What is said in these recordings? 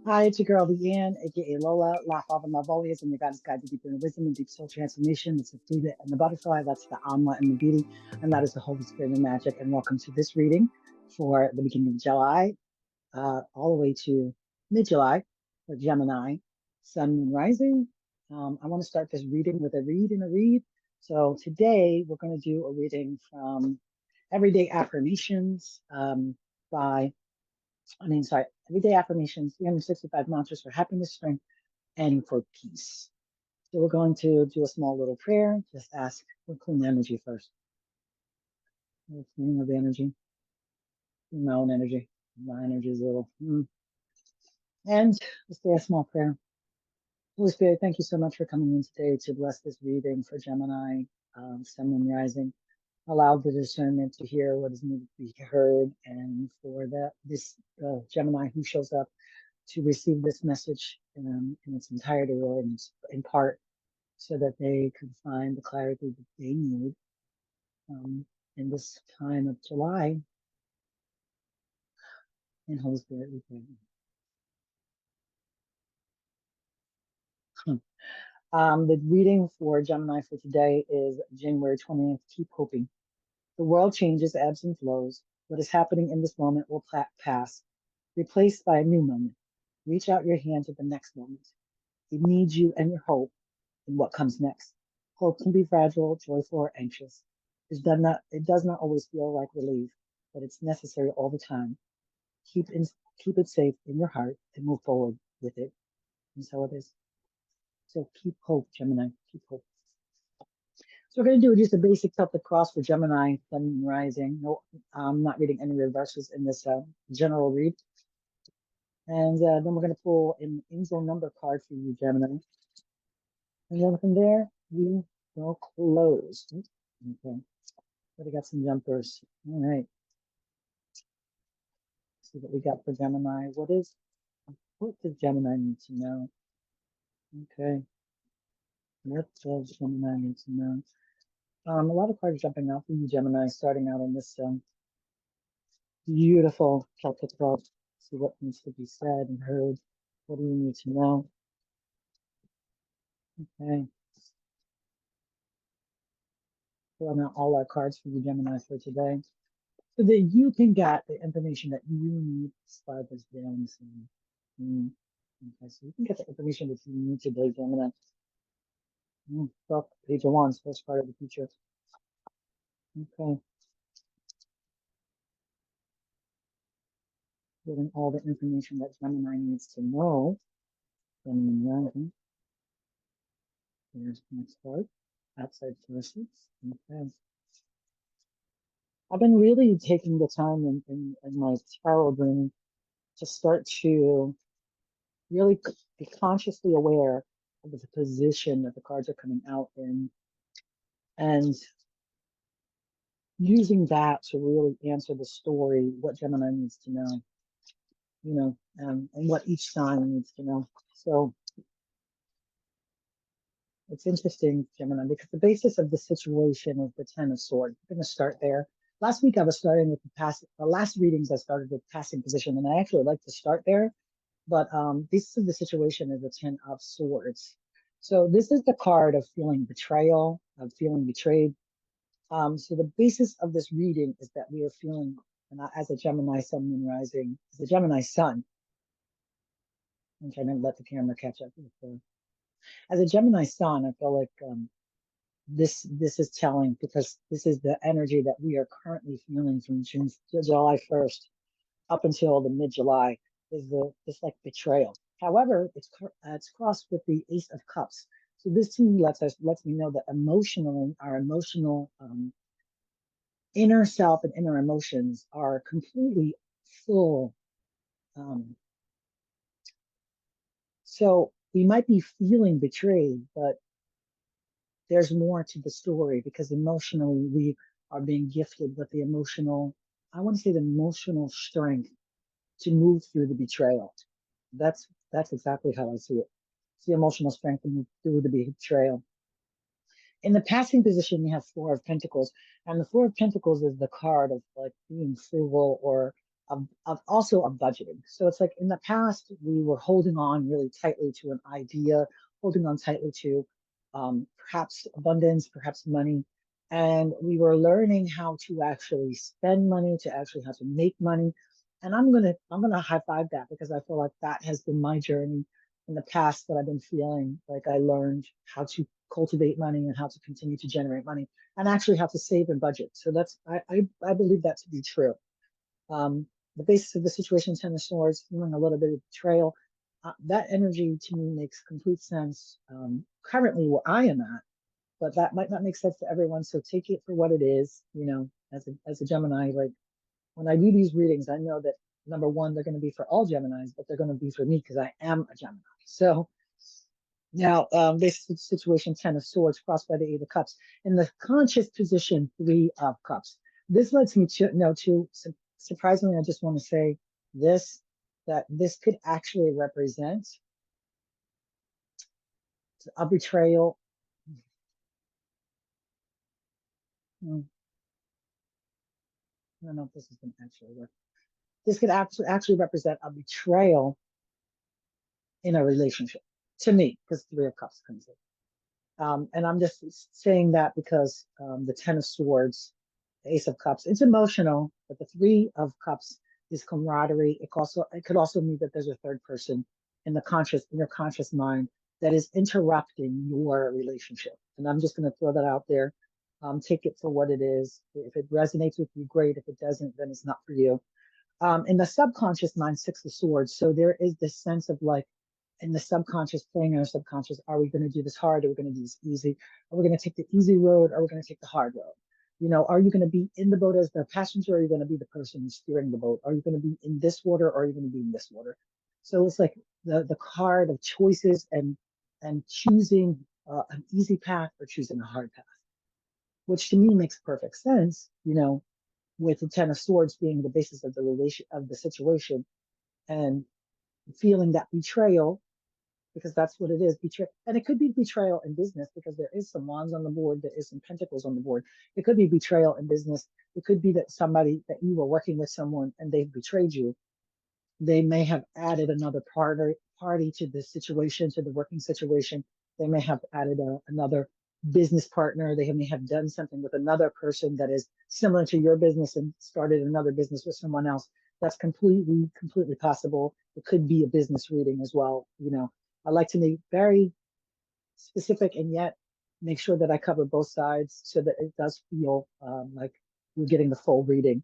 Hi, it's your girl, Leanne, aka Lola. Laugh all the love always, and your goddess guide to deeper wisdom and deep soul transformation. It's the Buddha and the butterfly. That's the Alma and the beauty, and that is the Holy Spirit and magic. And welcome to this reading for the beginning of July, all the way to mid-July for Gemini, Sun, Moon, Rising. I want to start this reading with a read and a read. So today we're going to do a reading from Everyday Affirmations by sorry, everyday affirmations, 365 mantras for happiness, strength, and for peace. So we're going to do a small little prayer. Just ask for clean energy first. Cleaning of the energy, my own energy. My energy is a little. And let's say a small prayer. Holy Spirit, thank you so much for coming in today to bless this reading for Gemini, Sun and Rising. Allow the discernment to hear what is needed to be heard, and for that this Gemini who shows up to receive this message in its entirety or in part, so that they can find the clarity that they need in this time of July. In Holy Spirit, we pray. The reading for Gemini for today is January 20th. Keep hoping. The world changes, ebbs and flows. What is happening in this moment will pass, replaced by a new moment. Reach out your hand to the next moment. It needs you and your hope in what comes next. Hope can be fragile, joyful, or anxious. It does not always feel like relief, but it's necessary all the time. Keep, in, keep it safe in your heart and move forward with it. And so it is. So keep hope, Gemini. Keep hope. So we're going to do just a basic Celtic cross for Gemini, Sun and Rising. No, I'm not reading any reverses in this general read. And then we're going to pull an angel number card for you, Gemini. And then from there, we will close. Okay. But I got some jumpers. All right. See what we got for Gemini. What does Gemini need to know? Okay. What does Gemini need to know? A lot of cards jumping out for you, Gemini, starting out on this beautiful Celtic card. See what needs to be said and heard. What do you need to know? Okay. Pulling out all our cards for you, Gemini, for today, so that you can get the information that you need. Slide this down. Okay, so you can get the information that you need today, Gemini. Page of Wands, first part of the future. Okay, getting all the information that Gemini needs to know. Gemini rising. Here's the next part. Outside sources. Okay. I've been really taking the time in my tarot journey to start to really be consciously aware of the position that the cards are coming out in, and using that to really answer the story, what Gemini needs to know, and what each sign needs to know. So it's interesting, Gemini, because the basis of the situation is the Ten of Swords. I'm going to start there. Last week I was starting with the last readings I started with passing position, and I actually like to start there. But this is the situation is the Ten of Swords. So this is the card of feeling betrayal, of feeling betrayed. So the basis of this reading is that we are feeling, and as a Gemini Sun Moon Rising, as a Gemini Sun, I'm trying to let the camera catch up with as a Gemini Sun, I feel like this is telling, because this is the energy that we are currently feeling from July 1st up until the mid-July, is this like betrayal. However, it's crossed with the Ace of Cups. So this to me lets me know that emotionally, our emotional inner self and inner emotions are completely full. Um, so we might be feeling betrayed, but there's more to the story, because emotionally we are being gifted with the emotional, I want to say the emotional strength to move through the betrayal. That's exactly how I see it. See emotional strength to move through the betrayal. In the passing position, we have Four of Pentacles, and the Four of Pentacles is the card of like being frugal or also of budgeting. So it's like in the past, we were holding on really tightly to an idea, holding on tightly to perhaps abundance, perhaps money. And we were learning how to actually spend money, to actually how to make money. And I'm gonna high five that because I feel like that has been my journey in the past that I've been feeling like I learned how to cultivate money and how to continue to generate money and actually how to save and budget. So I believe that to be true. Um, the basis of the situation, Ten of Swords, feeling a little bit of betrayal. That energy to me makes complete sense currently where I am at, but that might not make sense to everyone. So take it for what it is. You know, as a Gemini, like when I do these readings, I know that number one, they're going to be for all Geminis, but they're going to be for me because I am a Gemini. So now, this situation, Ten of Swords, crossed by the Eight of Cups. In the conscious position, Three of Cups. This lets me to know, too, surprisingly, I just want to say this, that this could actually represent a betrayal. I don't know if this is going to actually work. This could actually represent a betrayal in a relationship to me, because Three of Cups comes in. And I'm just saying that because the Ten of Swords, the Ace of Cups, it's emotional, but the Three of Cups is camaraderie. It could also mean that there's a third person in your conscious mind that is interrupting your relationship. And I'm just going to throw that out there. Take it for what it is. If it resonates with you, great. If it doesn't, then it's not for you. In the subconscious mind, Six of Swords. So there is this sense of like, in the subconscious, playing in our subconscious, are we going to do this hard? Are we going to do this easy? Are we going to take the easy road? Are we going to take the hard road? You know, are you going to be in the boat as the passenger? Or are you going to be the person who's steering the boat? Are you going to be in this water? Or are you going to be in this water? So it's like the card of choices and choosing an easy path or choosing a hard path, which to me makes perfect sense. You know, with the Ten of Swords being the basis of the relation of the situation, and feeling that betrayal because that's what it is. Betrayal, and it could be betrayal in business because there is some wands on the board, there is some pentacles on the board. It could be betrayal in business. It could be that somebody that you were working with someone and they've betrayed you. They may have added another party to the situation, to the working situation. They may have added another business partner. They may have done something with another person that is similar to your business and started another business with someone else. That's completely possible. It could be a business reading as well. You know, I like to be very specific and yet make sure that I cover both sides so that it does feel like we're getting the full reading.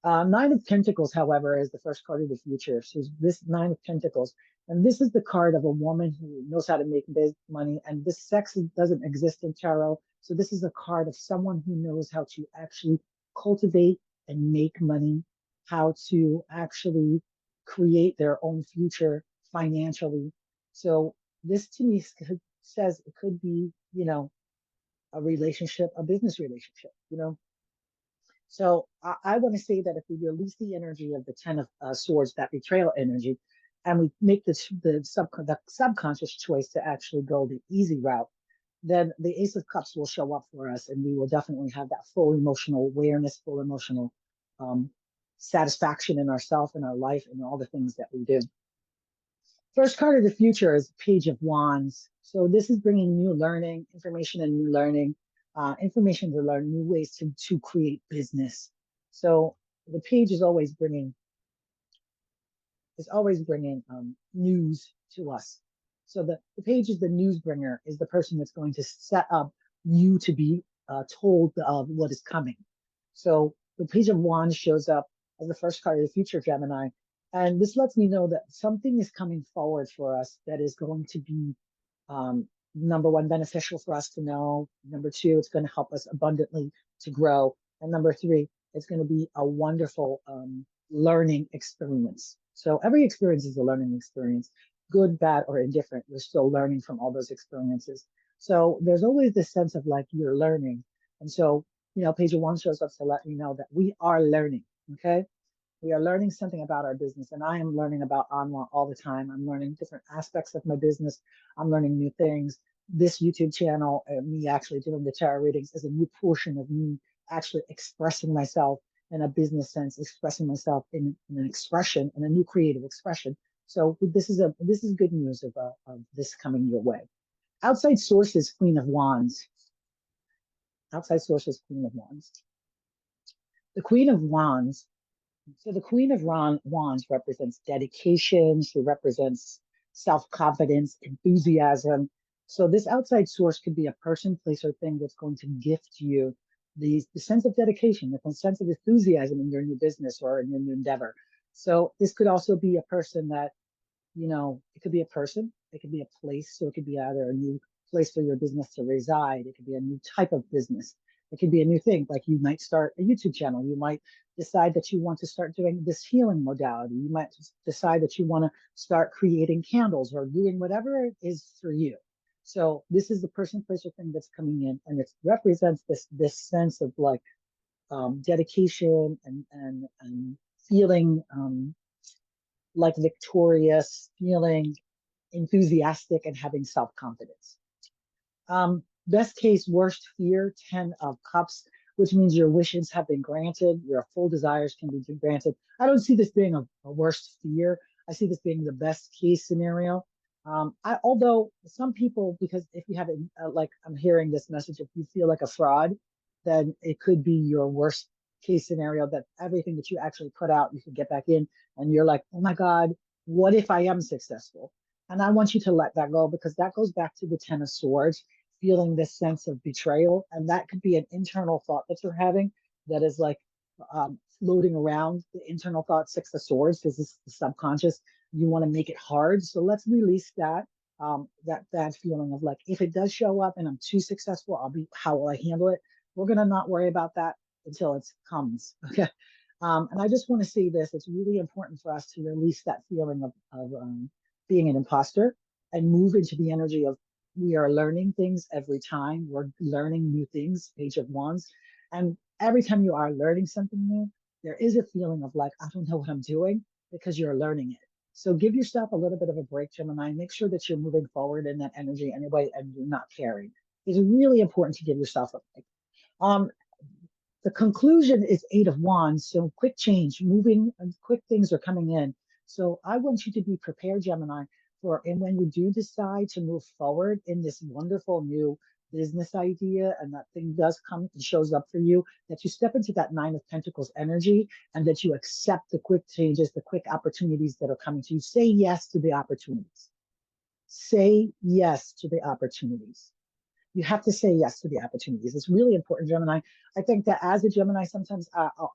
Nine of Pentacles, however, is the first card of the future. So this Nine of Pentacles, and this is the card of a woman who knows how to make big money. And this sex doesn't exist in tarot. So this is a card of someone who knows how to actually cultivate and make money, how to actually create their own future financially. So this to me says it could be, you know, a relationship, a business relationship, you know. So I want to say that if we release the energy of the Ten of Swords, that betrayal energy, and we make the subconscious choice to actually go the easy route, then the Ace of Cups will show up for us, and we will definitely have that full emotional awareness, full emotional um, satisfaction in ourself, in our life, and all the things that we do. First card of the future is Page of Wands. So this is bringing new learning, information and new learning, information to learn new ways to create business. So the page is always bringing news to us. So the page is the news bringer, is the person that's going to set up you to be told of what is coming. So the Page of Wands shows up as the first card of the future, Gemini. And this lets me know that something is coming forward for us that is going to be, number one, beneficial for us to know. Number two, it's going to help us abundantly to grow. And number three, it's going to be a wonderful learning experience. So every experience is a learning experience, good, bad, or indifferent. We're still learning from all those experiences. So there's always this sense of like you're learning. And so, you know, Page of Wands shows up to let me know that we are learning. Okay. We are learning something about our business, and I am learning about Anwa all the time. I'm learning different aspects of my business. I'm learning new things. This YouTube channel, me actually doing the tarot readings, is a new portion of me actually expressing myself in a business sense, expressing myself in an expression, in a new creative expression. So this is good news of this coming your way. Outside sources, Queen of Wands. Outside sources, Queen of Wands. The Queen of Wands. So the Queen of Wands represents dedication. She represents self-confidence, enthusiasm. So this outside source could be a person, place, or thing that's going to gift you the sense of dedication, the sense of enthusiasm in your new business or in your new endeavor. So this could also be a person that, it could be a person, it could be a place. So it could be either a new place for your business to reside. It could be a new type of business. It could be a new thing. Like you might start a YouTube channel. You might decide that you want to start doing this healing modality. You might decide that you want to start creating candles or doing whatever it is for you. So this is the person, place, or thing that's coming in, and it represents this sense of like dedication and feeling like victorious, feeling enthusiastic, and having self-confidence. Best case, worst fear, 10 of Cups, which means your wishes have been granted, your full desires can be granted. I don't see this being a worst fear. I see this being the best case scenario. Although some people, because if you have it, like I'm hearing this message, if you feel like a fraud, then it could be your worst case scenario, that everything that you actually put out, you can get back in and you're like, oh my God, what if I am successful? And I want you to let that go, because that goes back to the 10 of Swords, feeling this sense of betrayal. And that could be an internal thought that you're having that is like floating around. The internal thought, 6 of Swords, this is the subconscious. You want to make it hard. So let's release that. That feeling of like, if it does show up and I'm too successful, how will I handle it? We're going to not worry about that until it comes. Okay. And I just want to say this, it's really important for us to release that feeling of being an imposter and move into the energy of, we are learning things every time. We're learning new things, Page of Wands. And every time you are learning something new, there is a feeling of like, I don't know what I'm doing, because you're learning it. So give yourself a little bit of a break, Gemini. Make sure that you're moving forward in that energy anyway, and you're not carrying. It's really important to give yourself a break. The conclusion is 8 of Wands. So quick change, moving, and quick things are coming in. So I want you to be prepared, Gemini, and when you do decide to move forward in this wonderful new business idea, and that thing does come and shows up for you, that you step into that 9 of Pentacles energy, and that you accept the quick changes, the quick opportunities that are coming to you. Say yes to the opportunities. Say yes to the opportunities. You have to say yes to the opportunities. It's really important, Gemini. I think that as a Gemini, sometimes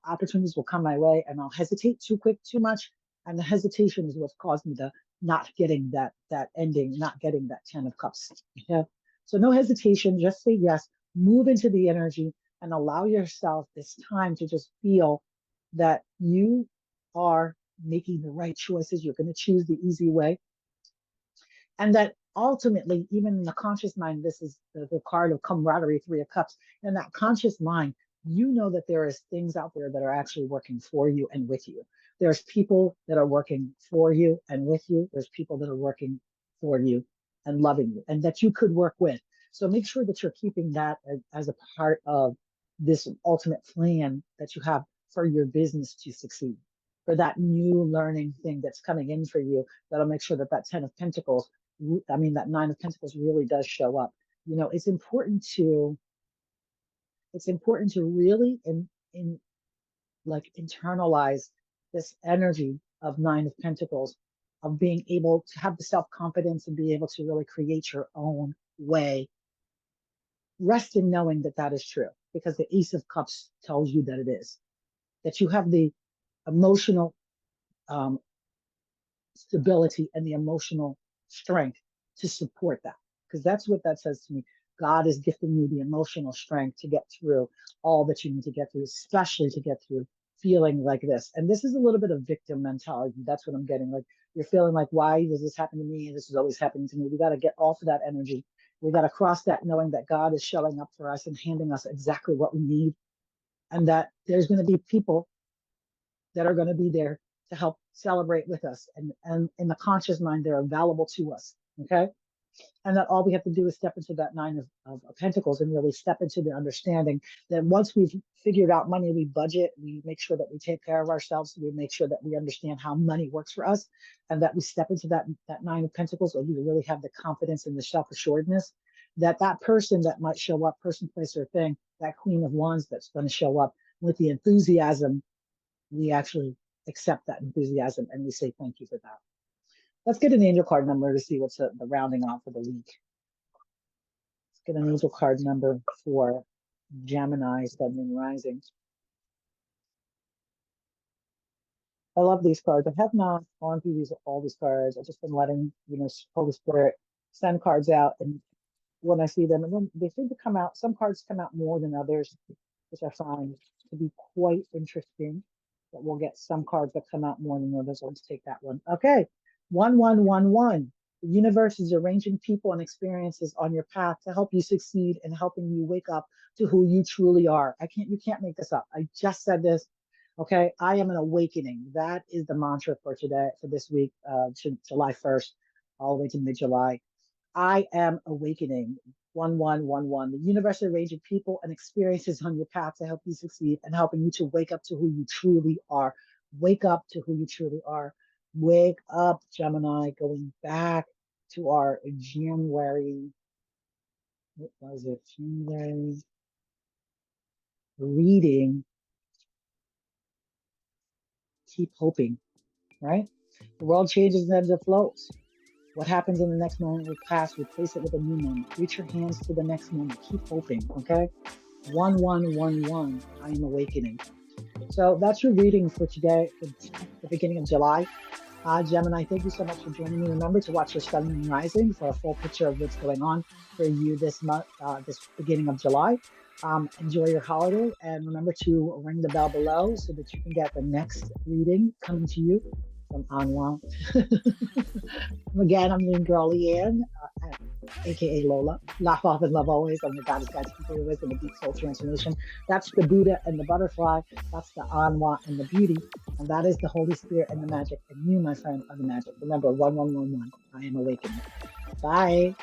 opportunities will come my way and I'll hesitate too quick, too much. And the hesitation is what's caused me to not getting that ending, not getting that 10 of Cups. Yeah. So no hesitation, just say yes, move into the energy, and allow yourself this time to just feel that you are making the right choices. You're going to choose the easy way. And that ultimately, even in the conscious mind, this is the card of camaraderie, 3 of Cups. In that conscious mind, you know that there is things out there that are actually working for you and with you. There's people that are working for you and with you. There's people that are working for you and loving you, and that you could work with. So make sure that you're keeping that as a part of this ultimate plan that you have for your business to succeed, for that new learning thing that's coming in for you, that'll make sure that 10 of Pentacles, that 9 of Pentacles really does show up. It's important to really internalize this energy of 9 of Pentacles, of being able to have the self-confidence and be able to really create your own way. Rest in knowing that that is true, because the Ace of Cups tells you that it is, that you have the emotional stability and the emotional strength to support that, because that's what that says to me. God is gifting you the emotional strength to get through all that you need to get through, especially to get through feeling like this. And this is a little bit of victim mentality. That's what I'm getting. Like, you're feeling like, why does this happen to me? This is always happening to me. We got to get off of that energy. We got to cross that, knowing that God is showing up for us and handing us exactly what we need. And that there's going to be people that are going to be there to help celebrate with us. And in the conscious mind, they're available to us. Okay. And that all we have to do is step into that nine of Pentacles and really step into the understanding that once we've figured out money, we budget, we make sure that we take care of ourselves, we make sure that we understand how money works for us, and that we step into that nine of Pentacles, or we really have the confidence and the self-assuredness that that person that might show up, person, place, or thing, that Queen of Wands that's going to show up with the enthusiasm, we actually accept that enthusiasm and we say thank you for that. Let's get an angel card number to see what's the rounding off of the week. Let's get an angel card number for Gemini, Sun and Rising. I love these cards. I have not gone through all these cards. I've just been letting, Holy Spirit send cards out, and when I see them, and then they seem to come out, some cards come out more than others, which I find to be quite interesting. But we'll get some cards that come out more than others. Let's take that one. Okay. 1111. The universe is arranging people and experiences on your path to help you succeed and helping you wake up to who you truly are. You can't make this up. I just said this. Okay. I am an awakening. That is the mantra for today, for this week, July 1st, all the way to mid-July. I am awakening. 1111. The universe arranging people and experiences on your path to help you succeed and helping you to wake up to who you truly are. Wake up to who you truly are. Wake up, Gemini, going back to our January, what was it? January reading. Keep hoping, right? The world changes and ebbs and flows. What happens in the next moment will pass. Replace it with a new moment. Reach your hands to the next moment. Keep hoping, okay? 1111. I am awakening. So that's your reading for today, for the beginning of July. Gemini, thank you so much for joining me. Remember to watch your Sun and Rising for a full picture of what's going on for you this month, this beginning of July. Enjoy your holiday, and remember to ring the bell below so that you can get the next reading coming to you from Anwa. Again, I'm Mean Girl Leanne, aka Lola. Laugh off and love always. I'm your goddess guide, speaker your wisdom, and deep soul transformation. That's the Buddha and the butterfly. That's the Anwa and the beauty. And that is the Holy Spirit and the magic. And you, my friend, are the magic. Remember, 1111. I am awakening. Bye.